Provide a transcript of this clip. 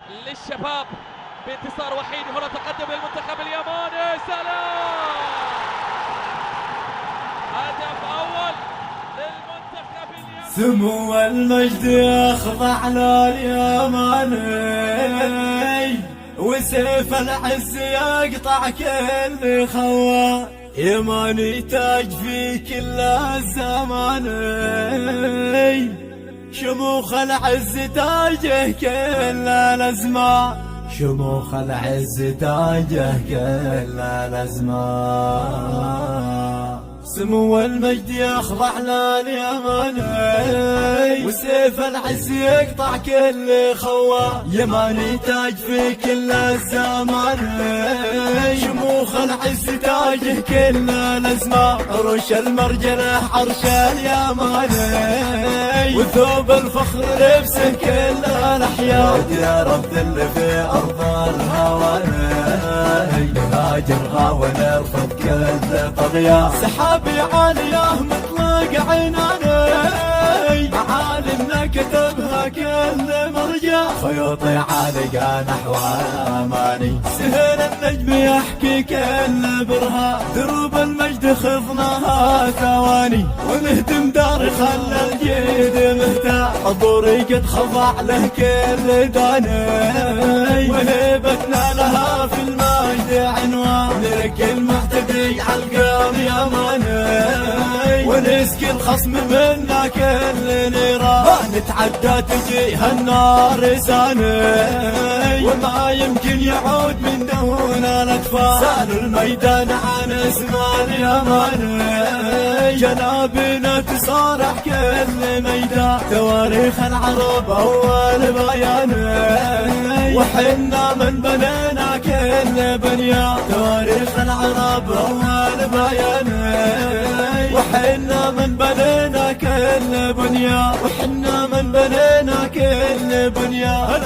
للشباب بانتصار وحيد. هنا تقدم للمنتخب الياباني. سلام! هدف أول للمنتخب الياباني. سمو المجد يخضع لليماني، وسيف العز يقطع كل خوان. يماني تاج في كل الزمان، شموخ العز تاجه كل الازمان. شموخ العز تاجه كل الازمان. سمو المجد يخضع لليماني، وسيف العز يقطع كل خوان. يماني تاج في كل الزمان، شموخ العز تاجه كل الازمان. عرش المرجله عرش اليماني، وثوب الفخر لبسه كل الاحياء. يا رب اللي في ارض الهواني، هاجر غاوى نرفض كل طغيان. سحابي عاليه مطلق عناني، معالمنا كتبها كل مرجان. خيوطي عالقة نحو الاماني، سهل النجم يحكي كل برهان. دروب المجد خضناها ثواني، ونهدم دار خلى الجيد مهتان. حضوري قد خضع له كل داني، وهيبتنا لها في المجد عنوان. نرك المعتدي عالقام يماني، ونسقي الخصم منا كل نيران. نتعدى تجيها النار ساني، وما يمكن يعود من دون الاطفال. سالوا الميدان عن اسمان يماني، جنابنا تصارح كل ميدان. تواريخ العرب اول بياني، وحنا من بنينا كل بنيان. تواريخ العرب اول بياني، وحنا من بنينا كل بنيان. وحنا من بنينا كل بنيان.